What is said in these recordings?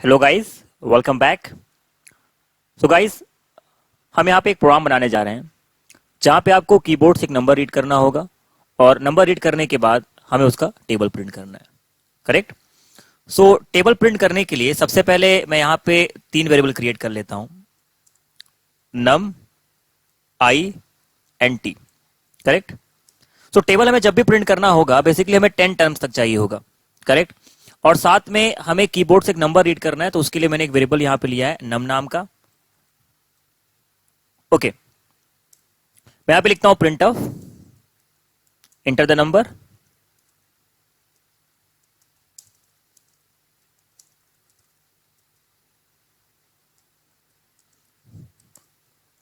Hello guys, welcome back. So guys, हम यहाँ पे एक प्रोग्राम बनाने जा रहे हैं जहाँ पे आपको कीबोर्ड से एक नंबर रीड करना होगा और नंबर रीड करने के बाद हमें उसका टेबल प्रिंट करना है। करेक्ट। सो टेबल प्रिंट करने के लिए सबसे पहले मैं यहाँ पे 3 वेरिएबल क्रिएट कर लेता हूँ, num, I and T. Correct. So table हमें जब भी प्रिंट करना होगा बेसिकली हमें 10 टर्म्स तक चाहिए होगा। करेक्ट। और साथ में हमें कीबोर्ड से एक नंबर रीड करना है, तो उसके लिए मैंने एक वेरिएबल यहां पे लिया है नम नाम का। ओके, मैं यहां पे लिखता हूं print of, enter the number,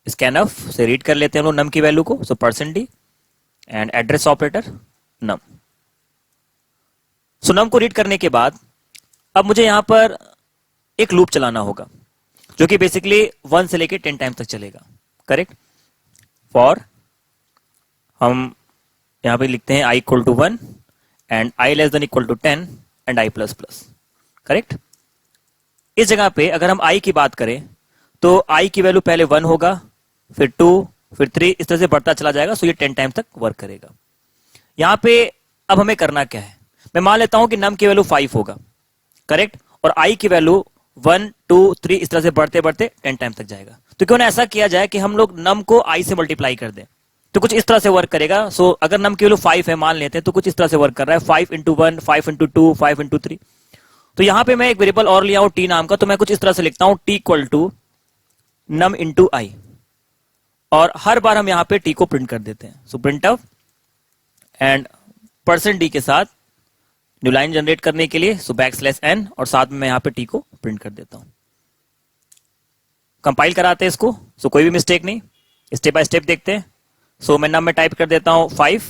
scan of से रीड कर लेते हैं हम लोग नम की वैल्यू को। सो %d एंड एड्रेस ऑपरेटर नम। सो नम को रीड करने के बाद अब मुझे यहां पर एक लूप चलाना होगा जो कि बेसिकली 1 से लेके 10 टाइम तक चलेगा। करेक्ट। फॉर हम यहां पे लिखते हैं i equal to 1 and i less than equal to 10 and i plus plus. Correct. इस जगह पे अगर हम i की बात करें तो i की वैल्यू पहले 1 होगा, फिर 2, फिर 3, इस तरह से बढ़ता चला जाएगा। सो ये 10 टाइम तक वर्क करेगा। यहां पे अब हमें करना क्या है, मैं मान लेता हूं कि नम की वैल्यू 5 होगा। करेक्ट। और i की वैल्यू 1, 2, 3 इस तरह से बढ़ते बढ़ते 10 टाइम तक जाएगा। तो क्यों ना ऐसा किया जाए कि हम लोग नम को i से मल्टीप्लाई कर दें, तो कुछ इस तरह से वर्क करेगा। सो अगर नम की वैल्यू 5 है मान लेते हैं, तो कुछ इस तरह से वर्क कर रहा है, 5 इंटू 1, 5 इंटू 2, 5 इंटू 3। तो यहां पे मैं एक वेरिएबल और लिया हूं टी नाम का, तो मैं कुछ इस तरह से लिखता हूं T equal to num into I, और हर बार हम यहां पे टी को प्रिंट कर देते हैं। So print of and %d के साथ न्यू लाइन जनरेट करने के लिए सो \n, और साथ में मैं यहां पे टी को प्रिंट कर देता हूं। कंपाइल कराते हैं इसको। सो कोई भी मिस्टेक नहीं, स्टेप बाय स्टेप देखते हैं। सो मैं नम में टाइप कर देता हूं 5,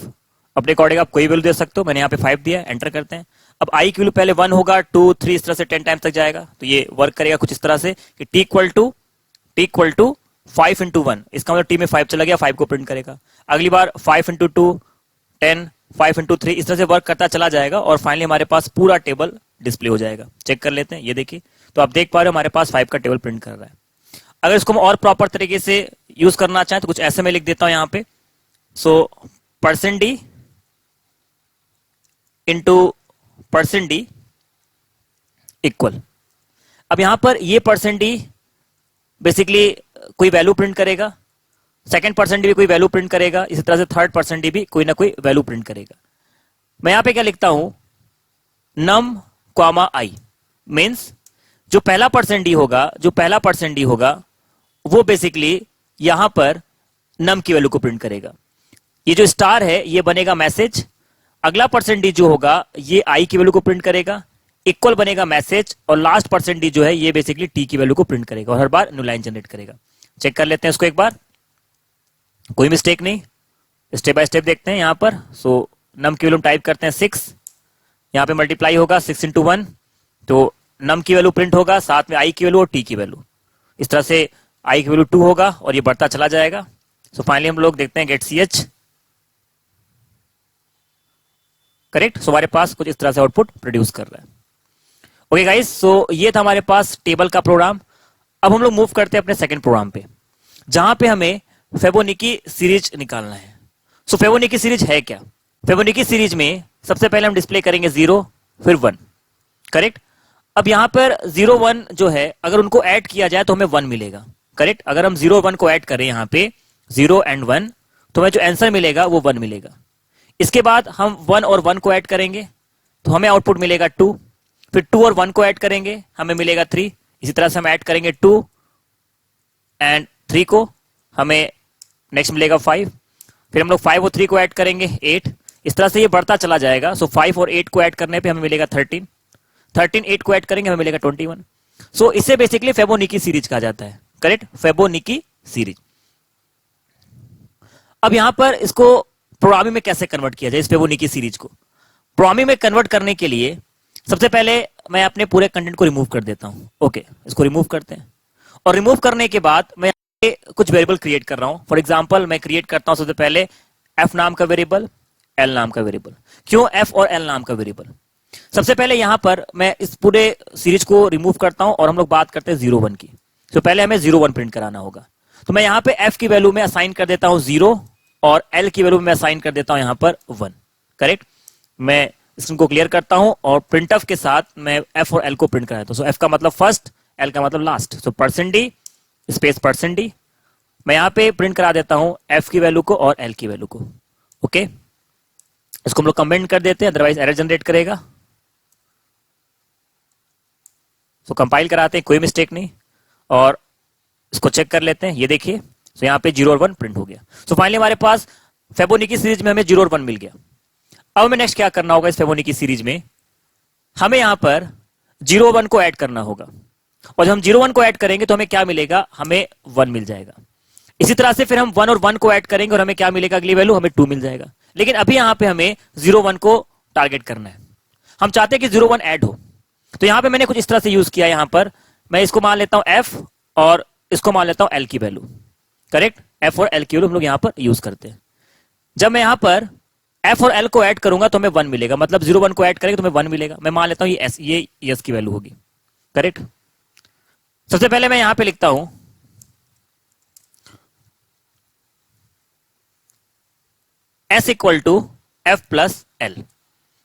अपने अकॉर्डिंग आप कोई वैल्यू दे सकते हो, मैंने यहां पे 5 दिया, एंटर करते हैं। अब आई की वैल्यू पहले 1 होगा, 2, 3 इस तरह से 10 टाइम तक जाएगा। तो ये वर्क करेगा कुछ इस तरह से कि टी इक्वल टू 5 इंटू 1, इसका मतलब टी में 5 चला गया, 5 को प्रिंट करेगा। अगली बार 5 इंटू 2 10, 5 इंटू 3 इस तरह से वर्क करता चला जाएगा, और फाइनली हमारे पास पूरा टेबल डिस्प्ले हो जाएगा। चेक कर लेते हैं, ये देखिए। तो आप देख पा रहे हो हमारे पास 5 का टेबल प्रिंट कर रहा है। अगर इसको हम और प्रॉपर तरीके से यूज करना चाहें तो कुछ ऐसे में लिख देता हूं यहां पे। सो %d इंटू %d इक्वल, अब यहां पर ये %d बेसिकली कोई वैल्यू प्रिंट करेगा, सेकंड %d भी कोई वैल्यू प्रिंट करेगा, इसी तरह से थर्ड %d भी कोई ना कोई वैल्यू प्रिंट करेगा। मैं यहां पे क्या लिखता हूं, नम कॉमा आई, मीन्स जो पहला %d होगा वो बेसिकली यहां पर नम की वैल्यू को प्रिंट करेगा। ये जो स्टार है ये बनेगा मैसेज, अगला %d जो होगा ये आई की वैल्यू को प्रिंट करेगा, इक्वल बनेगा मैसेज, और लास्ट %d जो है ये बेसिकली टी की वैल्यू को प्रिंट करेगा, और हर बार न्यू लाइन जनरेट करेगा। चेक कर लेते हैं इसको एक बार, कोई मिस्टेक नहीं, स्टेप बाय स्टेप देखते हैं यहां पर। सो नम की वैल्यू टाइप करते हैं 6, यहां पे मल्टीप्लाई होगा 6 इंटू 1, तो नम की वैल्यू प्रिंट होगा, साथ में आई की वैल्यू और टी की वैल्यू। इस तरह से आई की वैल्यू 2 होगा और ये बढ़ता चला जाएगा। सो फाइनली हम लोग देखते हैं गेट ch। करेक्ट। सो हमारे पास कुछ इस तरह से आउटपुट प्रोड्यूस कर रहा है। ओके गाइस, सो ये था हमारे पास टेबल का प्रोग्राम। अब हम लोग मूव करते हैं अपने सेकंड प्रोग्राम पे, जहां पे हमें फेबोनिकी सीरीज निकालना है। सो फेबोनिकी सीरीज है क्या? फेबोनिकी सीरीज में सबसे पहले हम डिस्प्ले करेंगे 0 फिर 1। करेक्ट। अब यहां पर 0, 1 जो है अगर उनको ऐड किया जाए तो हमें 1 मिलेगा। करेक्ट। अगर हम 0, 1 को ऐड करें यहां पे 0 एंड 1, तो हमें जो आंसर मिलेगा वो 1 मिलेगा। इसके बाद हम 1 और 1 को ऐड करेंगे तो हमें आउटपुट मिलेगा 2, फिर 2 और 1 को ऐड करेंगे हमें मिलेगा 3, इसी तरह से हम ऐड करेंगे 2 एंड 3 को, हमें नेक्स्ट मिलेगा 5, फिर हम लोग 5 और 3 को ऐड करेंगे 8, इस तरह से ये बढ़ता चला जाएगा। सो 5 और 8 को ऐड करने पे हमें मिलेगा 13, 13 8 को ऐड करेंगे हमें मिलेगा 21। सो इसे बेसिकली फेबोनिकी सीरीज कहा जाता है। Correct, Fibonacci series. अब यहां पर इसको प्रोग्रामिंग में कैसे कन्वर्ट किया जाए, इस फेबोनिकी सीरीज को प्रोग्रामिंग में कन्वर्ट करने के लिए सबसे पहले मैं अपने पूरे कंटेंट को रिमूव कर देता हूं। ओके, इसको रिमूव करते हैं, और रिमूव करने के बाद मैं कुछ वेरिएबल क्रिएट कर रहा हूं। फॉर एग्जांपल मैं क्रिएट करता हूं सबसे पहले f नाम का वेरिएबल, l नाम का वेरिएबल। क्यों f और l नाम का वेरिएबल? सबसे पहले यहां पर मैं इस पूरे सीरीज को रिमूव करता हूं और हम लोग बात करते हैं 0 1 की। तो पहले हमें 0 1 प्रिंट कराना होगा। तो मैं यहां पे f की वैल्यू में असाइन कर देता हूं 0 और l की वैल्यू में असाइन कर देता हूं यहां पर 1। करेक्ट। मैं इसको क्लियर करता हूं और प्रिंटफ के साथ मैं f और l को प्रिंट कराता हूं। सो f का मतलब फर्स्ट, l का मतलब लास्ट। सो %d स्पेस %d। मैं यहां पे प्रिंट करा देता हूं f की वैल्यू को और l की वैल्यू को। ओके, इसको हम लोग कमेंट कर देते हैं, अदरवाइज एरर जनरेट करेगा। सो कंपाइल कराते हैं, कोई मिस्टेक नहीं, और इसको चेक कर लेते हैं। ये देखिए, सो यहाँ पे 0 और 1 प्रिंट हो गया। सो फाइनली हमारे पास फेबोनिकी सीरीज में हमें 0 और 1 मिल गया। अब हमें नेक्स्ट क्या करना होगा इस फेबोनिकी सीरीज में, हमें यहां पर 0 1 को ऐड करना होगा। और जब हम 0 1 को ऐड करेंगे तो हमें क्या मिलेगा, हमें 1 मिल जाएगा। इसी तरह से फिर हम 1 और 1 को ऐड करेंगे और हमें क्या मिलेगा, अगली वैल्यू हमें 2 मिल जाएगा। लेकिन अभी यहां पे हमें 0 1 को टारगेट करना है। हम चाहते हैं कि 0 1 ऐड हो, तो यहां पे मैंने कुछ इस तरह से यूज किया। यहां पर मैं इसको मान लेता हूं f और इसको मान लेता हूं l की वैल्यू। करेक्ट, f और l की वैल्यू हम लोग यहां पर यूज करते हैं। जब मैं यहां पर f और l को ऐड करूंगा तो हमें 1 मिलेगा, मतलब 0 1 को ऐड करेंगे तो हमें 1 मिलेगा। मैं मान लेता हूं ये s की वैल्यू होगी। करेक्ट। सबसे पहले मैं यहां पे लिखता हूं s equal to f plus l।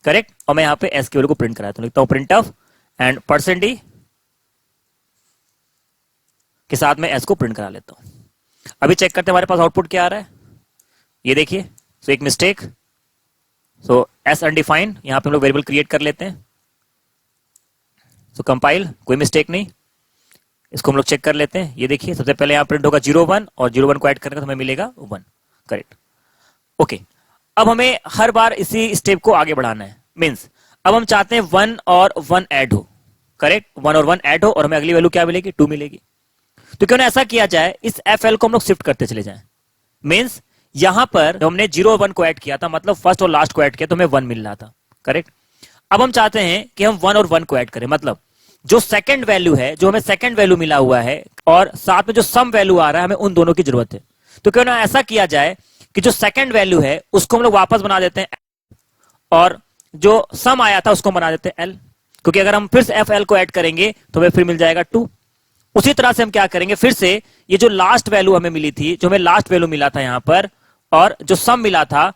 Correct. और मैं यहां पे s की वैल्यू को प्रिंट कराता हूं, लिखता हूं प्रिंट ऑफ एंड %d के साथ में s को प्रिंट करा लेता हूं। अभी चेक करते हैं हमारे पास आउटपुट क्या आ रहा है। ये देखिए, सो एक मिस्टेक। सो s अनडिफाइंड, यहां पे हम लोग वेरिएबल क्रिएट कर लेते हैं। सो कंपाइल, कोई मिस्टेक नहीं। इसको हम लोग चेक कर लेते हैं। ये देखिए, सबसे पहले यहां प्रिंट होगा 0 1 और 0 1 को ऐड करेंगे तो हमें मिलेगा 1। करेक्ट। ओके, अब हमें हर बार इसी स्टेप को आगे बढ़ाना है। मींस अब हम चाहते हैं 1 और 1 ऐड हो। करेक्ट, 1 और 1 ऐड हो और हमें अगली वैल्यू क्या मिलेगी, 2 मिलेगी। तो क्यों ना ऐसा किया जाए, इस FL को हम लोग शिफ्ट करते चले जाएं। मींस यहां पर हमने 0 और 1 को ऐड किया था, मतलब फर्स्ट और लास्ट को ऐड किया तो हमें 1 मिल रहा था। करेक्ट। अब हम चाहते हैं कि हम 1 और 1 को ऐड करें, मतलब जो सेकंड वैल्यू है, जो हमें सेकंड वैल्यू मिला हुआ है और साथ में जो सम वैल्यू आ रहा है, हमें उन दोनों की जरूरत है। तो क्यों ना ऐसा किया जाए कि जो सेकंड वैल्यू है उसको हम लोग वापस बना देते हैं और जो सम आया था उसको बना देते हैं l, क्योंकि अगर हम फिर से FL को ऐड करेंगे तो हमें फिर मिल जाएगा 2। उसी तरह से हम क्या करेंगे, फिर से ये जो लास्ट वैल्यू हमें मिली थी, जो हमें लास्ट वैल्यू मिला था यहां पर, और जो सम मिला था,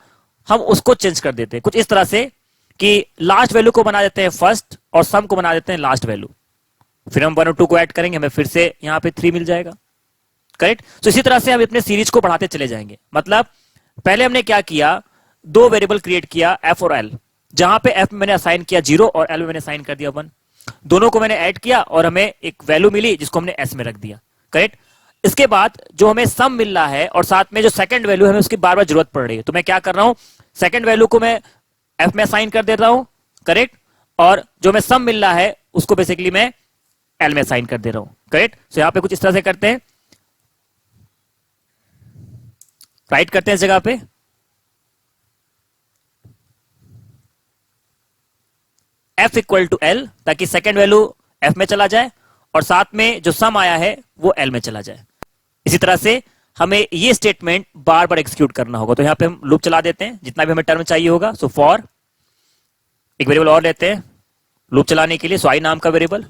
हम उसको चेंज कर देते हैं कुछ इस तरह से कि लास्ट वैल्यू को बना देते हैं फर्स्ट और सम को बना देते हैं लास्ट वैल्यू। फिर हम 1 और 2 को ऐड करेंगे, हमें फिर से यहां पे 3 मिल जाएगा। करेक्ट। तो इसी तरह से हम अपने सीरीज को बढ़ाते चले जाएंगे। मतलब पहले हमने क्या किया, 2 वेरिएबल क्रिएट किया f और l, जहां पे f में मैंने असाइन किया 0 और l में मैंने असाइन कर दिया 1। दोनों को मैंने ऐड किया और हमें एक वैल्यू मिली जिसको हमने s में रख दिया। करेक्ट। इसके बाद जो हमें सम मिल रहा है और साथ में जो सेकंड वैल्यू है, हमें उसकी बार बार जरूरत पड़ रही है, तो मैं क्या कर रहा हूं, सेकंड वैल्यू को मैं f में असाइन कर दे रहा हूं। करेक्ट। और जो हमें सम मिल रहा है उसको बेसिकली मैं l में असाइन कर दे रहा हूं। करेक्ट। सो यहां पे कुछ इस तरह से करते हैं, राइट करते हैं इस जगह पे f इक्वल टू l, ताकि सेकेंड वैल्यू f में चला जाए और साथ में जो सम आया है वो l में चला जाए। इसी तरह से हमें ये स्टेटमेंट बार बार एग्जीक्यूट करना होगा। तो यहां पे हम लूप चला देते हैं जितना भी हमें टर्म चाहिए होगा। सो फॉर, एक वेरिएबल और लेते हैं लूप चलाने के लिए, सो i नाम का वेरिएबल,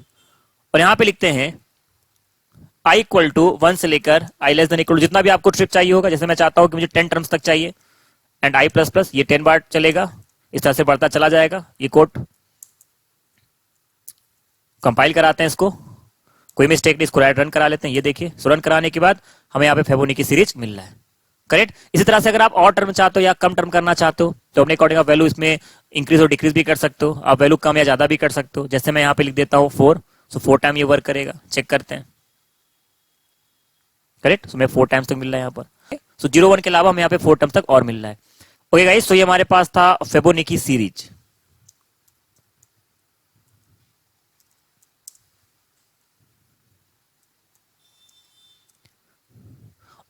और यहां पे लिखते हैं i इक्वल टू 1 से लेकर i लेस देन इक्वल, जितना भी आपको ट्रिप चाहिए होगा। जैसे मैं चाहता हूं कि मुझे 10 टर्म्स तक चाहिए, एंड i प्लस प्लस, ये 10 बार चलेगा, इस तरह से बढ़ता चला जाएगा। ये कोड कंपाइल कराते हैं इसको, कोई मिस्टेक नहीं, इसको रन करा लेते हैं। ये देखिए, सो रन कराने के बाद हमें यहाँ पे फेबोनिकी सीरीज मिल रहा है। करेक्ट। इसी तरह से अगर आप और टर्म चाहते हो या कम टर्म करना चाहते हो तो अपने अकॉर्डिंग आप वैल्यू इसमें इंक्रीज और डिक्रीज भी कर सकते हो। आप वैल्यू कम या ज्यादा भी कर सकते हो। जैसे मैं यहाँ पे लिख देता हूँ 4, सो 4 टाइम ये वर्क करेगा। चेक करते हैं। करेक्ट। सो मैं 4 टाइम्स तक मिल रहा है यहाँ पर। सो 0 1 के अलावा हमें यहाँ पे 4 टाइम्स तक और मिल रहा है। ओके गाइस, सो ये हमारे पास था फेबोनिकी सीरीज।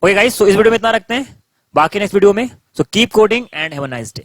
ओके गाइस, सो इस वीडियो में इतना रखते हैं, बाकी नेक्स्ट वीडियो में। So keep coding and have a nice day.